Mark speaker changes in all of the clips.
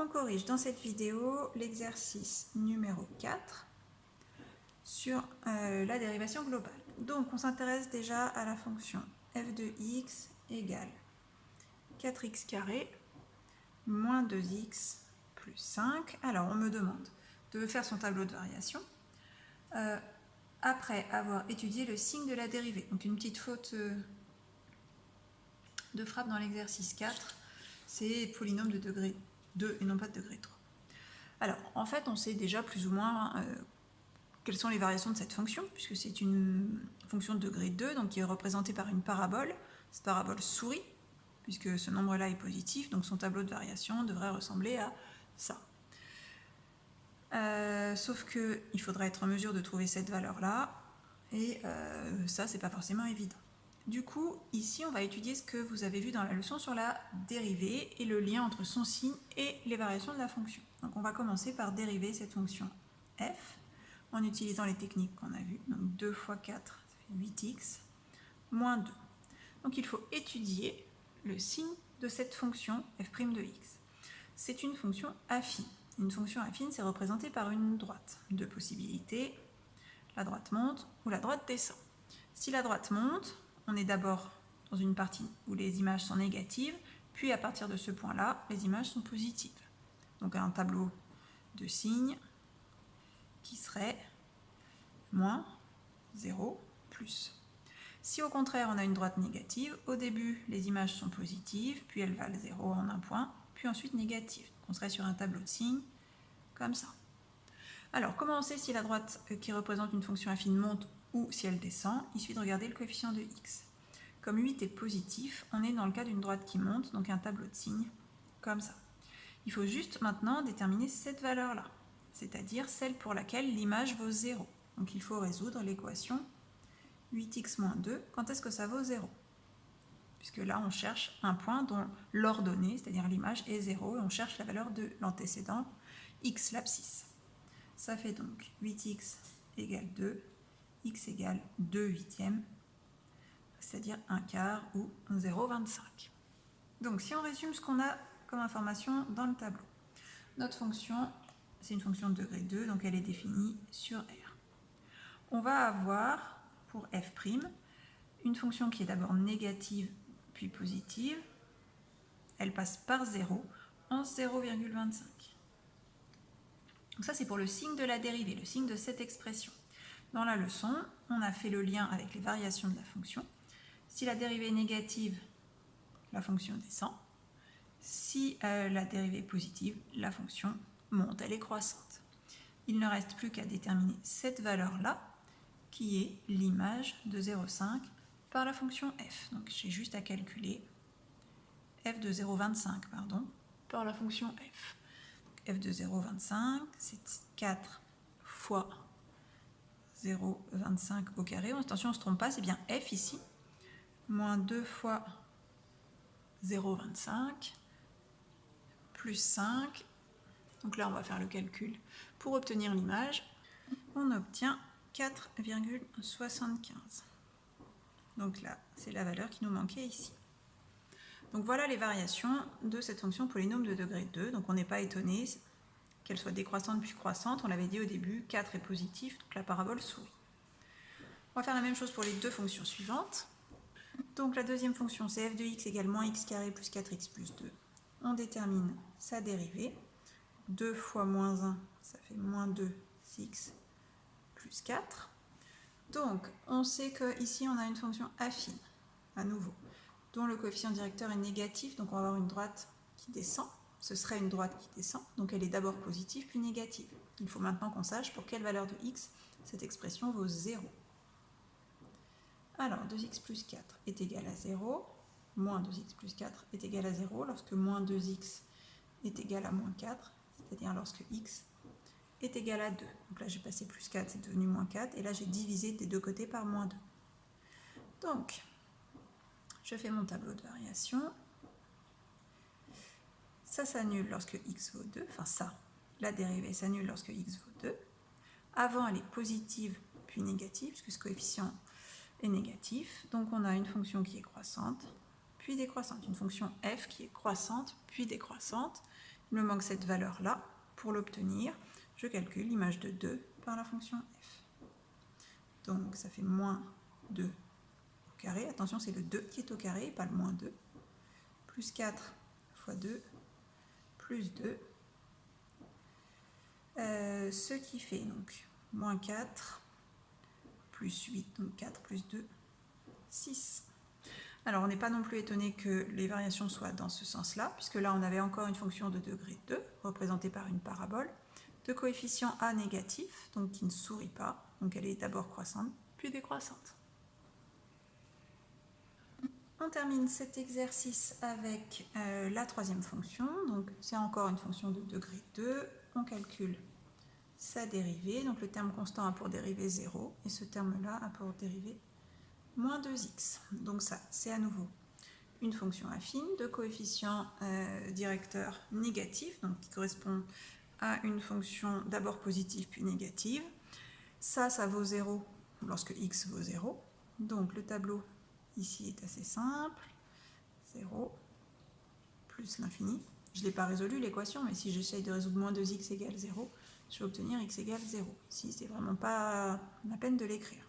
Speaker 1: On corrige dans cette vidéo l'exercice numéro 4 sur la dérivation globale. Donc on s'intéresse déjà à la fonction f de x égale 4x carré moins 2x plus 5. Alors on me demande de faire son tableau de variation après avoir étudié le signe de la dérivée. Donc une petite faute de frappe dans l'exercice 4, c'est polynôme de degré 2 et non pas de degré 3. Alors en fait on sait déjà plus ou moins quelles sont les variations de cette fonction, puisque c'est une fonction de degré 2, donc qui est représentée par une parabole. Cette parabole sourit, puisque ce nombre-là est positif, donc son tableau de variation devrait ressembler à ça. Sauf qu'il faudrait être en mesure de trouver cette valeur-là, et ça, c'est pas forcément évident. Du coup, ici, on va étudier ce que vous avez vu dans la leçon sur la dérivée et le lien entre son signe et les variations de la fonction. Donc on va commencer par dériver cette fonction f, en utilisant les techniques qu'on a vues. Donc 2 fois 4, ça fait 8x, moins 2. Donc il faut étudier le signe de cette fonction f' de x. C'est une fonction affine. Une fonction affine, c'est représenté par une droite. Deux possibilités, la droite monte ou la droite descend. Si la droite monte, on est d'abord dans une partie où les images sont négatives, puis à partir de ce point-là, les images sont positives. Donc un tableau de signes qui serait moins 0 plus. Si au contraire on a une droite négative, au début les images sont positives, puis elles valent 0 en un point, puis ensuite négatives. On serait sur un tableau de signes comme ça. Alors comment on sait si la droite qui représente une fonction affine monte ou si elle descend? Il suffit de regarder le coefficient de x. Comme 8 est positif, on est dans le cas d'une droite qui monte, donc un tableau de signes comme ça. Il faut juste maintenant déterminer cette valeur-là, c'est-à-dire celle pour laquelle l'image vaut 0. Donc il faut résoudre l'équation 8x moins 2, quand est-ce que ça vaut 0? Puisque là, on cherche un point dont l'ordonnée, c'est-à-dire l'image, est 0, et on cherche la valeur de l'antécédent, x l'abscisse. Ça fait donc 8x égale 2, x égale 2 huitièmes, c'est-à-dire 1 quart ou 0,25. Donc si on résume ce qu'on a comme information dans le tableau, notre fonction, c'est une fonction de degré 2, donc elle est définie sur R. On va avoir, pour f', une fonction qui est d'abord négative puis positive. Elle passe par 0 en 0,25. Donc ça, c'est pour le signe de la dérivée, le signe de cette expression. Dans la leçon, on a fait le lien avec les variations de la fonction. Si la dérivée est négative, la fonction descend. Si la dérivée est positive, la fonction monte, elle est croissante. Il ne reste plus qu'à déterminer cette valeur-là, qui est l'image de 0,5 par la fonction f. Donc j'ai juste à calculer f de 0,25 par la fonction f. f de 0,25, c'est 4 fois 0,25 au carré. Attention, on ne se trompe pas, c'est bien f ici, moins 2 fois 0,25 plus 5. Donc là, on va faire le calcul pour obtenir l'image. On obtient 4,75. Donc là, c'est la valeur qui nous manquait ici. Donc voilà les variations de cette fonction polynôme de degré 2. Donc on n'est pas étonné qu'elle soit décroissante puis croissante. On l'avait dit au début, 4 est positif, donc la parabole sourit. On va faire la même chose pour les deux fonctions suivantes. Donc la deuxième fonction, c'est f de x égale moins x carré plus 4x plus 2. On détermine sa dérivée. 2 fois moins 1, ça fait moins 2x plus 4. Donc on sait qu'ici on a une fonction affine, à nouveau, dont le coefficient directeur est négatif, donc on va avoir une droite qui descend. Ce serait une droite qui descend, donc elle est d'abord positive puis négative. Il faut maintenant qu'on sache pour quelle valeur de x cette expression vaut 0. Alors 2x plus 4 est égal à 0, moins 2x plus 4 est égal à 0 lorsque moins 2x est égal à moins 4, c'est-à-dire lorsque x est égal à 2. Donc là j'ai passé plus 4, c'est devenu moins 4, et là j'ai divisé des deux côtés par moins 2. Donc, je fais mon tableau de variation. Ça s'annule lorsque x vaut 2, enfin ça, la dérivée s'annule lorsque x vaut 2. Avant, elle est positive puis négative, puisque ce coefficient est négatif. Donc on a une fonction qui est croissante, puis décroissante. Une fonction f qui est croissante, puis décroissante. Il me manque cette valeur-là. Pour l'obtenir, je calcule l'image de 2 par la fonction f. Donc ça fait moins 2 au carré. Attention, c'est le 2 qui est au carré, pas le moins 2. Plus 4 fois 2, plus 2. Ce qui fait donc moins 4, plus 8, donc 4 plus 2, 6. Alors on n'est pas non plus étonné que les variations soient dans ce sens-là, puisque là on avait encore une fonction de degré 2, représentée par une parabole, de coefficient a négatif, donc qui ne sourit pas, donc elle est d'abord croissante, puis décroissante. On termine cet exercice avec la troisième fonction, donc c'est encore une fonction de degré 2, on calcule sa dérivée, donc le terme constant a pour dérivée 0, et ce terme-là a pour dérivée moins 2x. Donc ça, c'est à nouveau une fonction affine de coefficient directeur négatif, donc qui correspond à une fonction d'abord positive puis négative. Ça vaut 0 lorsque x vaut 0. Donc le tableau ici est assez simple. 0 plus l'infini. Je ne l'ai pas résolu l'équation, mais si j'essaye de résoudre moins 2x égale 0, je vais obtenir x égale 0. Ici, c'est vraiment pas la peine de l'écrire.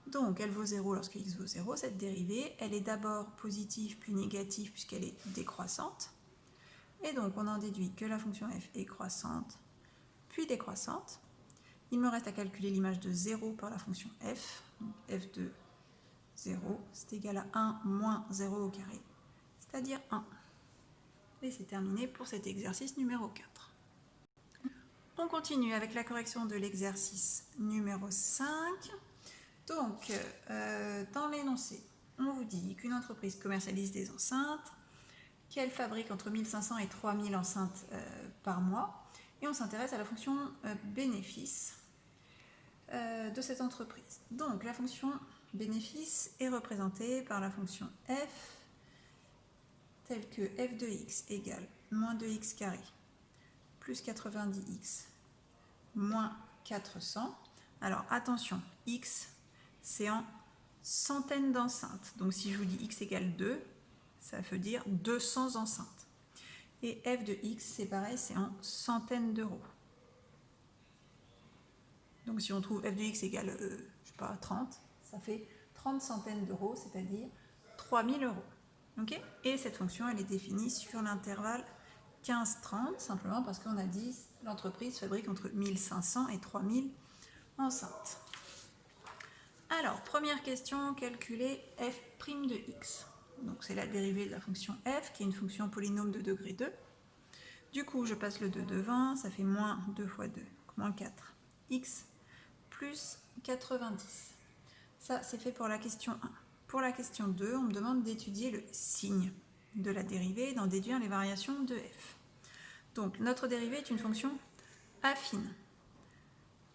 Speaker 1: Donc, elle vaut 0 lorsque x vaut 0. Cette dérivée, elle est d'abord positive puis négative puisqu'elle est décroissante. Et donc, on en déduit que la fonction f est croissante puis décroissante. Il me reste à calculer l'image de 0 par la fonction f. Donc, f de 0, c'est égal à 1 moins 0 au carré, c'est-à-dire 1. Et c'est terminé pour cet exercice numéro 4. On continue avec la correction de l'exercice numéro 5. Donc, dans l'énoncé, on vous dit qu'une entreprise commercialise des enceintes, qu'elle fabrique entre 1500 et 3000 enceintes par mois, et on s'intéresse à la fonction bénéfice de cette entreprise. Donc, la fonction bénéfice est représentée par la fonction f, telle que f de x égale moins 2x carré plus 90x moins 400. Alors, attention, x, c'est en centaines d'enceintes. Donc si je vous dis x égale 2, ça veut dire 200 enceintes. Et f de x, c'est pareil, c'est en centaines d'euros. Donc si on trouve f de x égale, je sais pas, 30, ça fait 30 centaines d'euros, c'est-à-dire 3000 euros. Okay, et cette fonction, elle est définie sur l'intervalle 15-30, simplement parce qu'on a dit l'entreprise fabrique entre 1500 et 3000 enceintes. Alors, première question, calculer f' de x. Donc c'est la dérivée de la fonction f, qui est une fonction polynôme de degré 2. Du coup, je passe le 2 devant, ça fait moins 2 fois 2, donc moins 4. X plus 90. Ça, c'est fait pour la question 1. Pour la question 2, on me demande d'étudier le signe de la dérivée et d'en déduire les variations de f. Donc, notre dérivée est une fonction affine,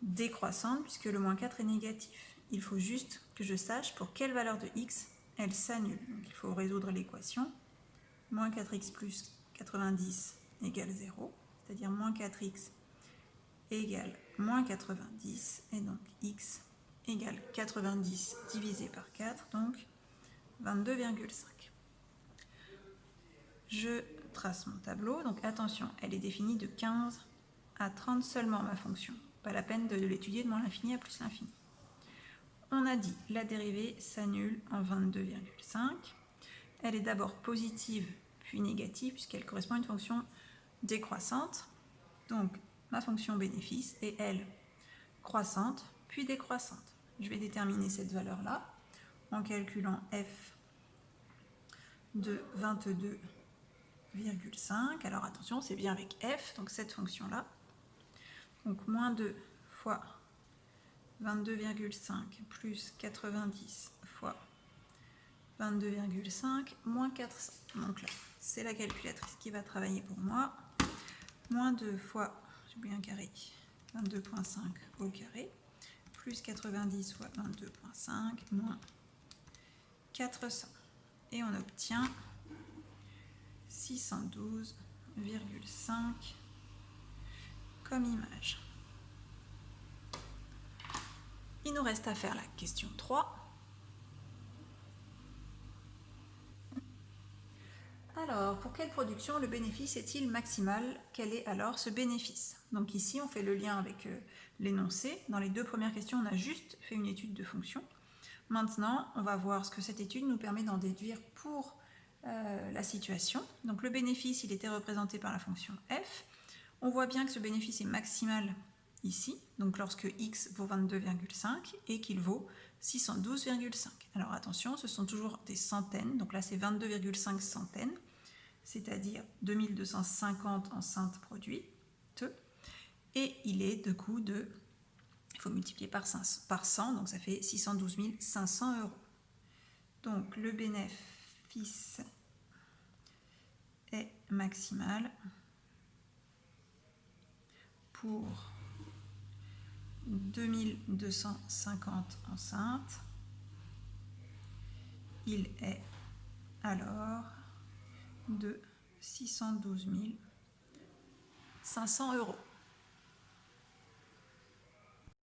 Speaker 1: décroissante, puisque le moins 4 est négatif. Il faut juste que je sache pour quelle valeur de x elle s'annule. Donc, il faut résoudre l'équation. Moins 4x plus 90 égale 0, c'est-à-dire moins 4x égale moins 90, et donc x égale 90 divisé par 4, donc 22,5. Je trace mon tableau, donc attention, elle est définie de 15 à 30 seulement ma fonction. Pas la peine de l'étudier de moins l'infini à plus l'infini. On a dit la dérivée s'annule en 22,5. Elle est d'abord positive puis négative puisqu'elle correspond à une fonction décroissante. Donc ma fonction bénéfice est elle croissante puis décroissante. Je vais déterminer cette valeur-là en calculant f de 22,5. Alors attention, c'est bien avec f, donc cette fonction-là. Donc moins 2 fois 22,5 plus 90 fois 22,5 moins 400. Donc là, c'est la calculatrice qui va travailler pour moi. Moins 2 fois, j'ai oublié un carré, 22,5 au carré, plus 90 fois 22,5 moins 400. Et on obtient 612,5 comme image. Il nous reste à faire la question 3. Alors, Alors, pour quelle production le bénéfice est-il maximal? Quel est alors ce bénéfice? Donc ici, on fait le lien avec l'énoncé. Dans les deux premières questions, on a juste fait une étude de fonction. Maintenant, on va voir ce que cette étude nous permet d'en déduire pour la situation. Donc le bénéfice, il était représenté par la fonction f. On voit bien que ce bénéfice est maximal ici, donc lorsque x vaut 22,5 et qu'il vaut 612,5. Alors attention, ce sont toujours des centaines, donc là c'est 22,5 centaines, c'est-à-dire 2250 enceintes produites, et il est de coût de, il faut multiplier par 100, donc ça fait 612 500 euros. Donc le bénéfice est maximal pour 2250 enceintes. Il est alors de 612 500 euros.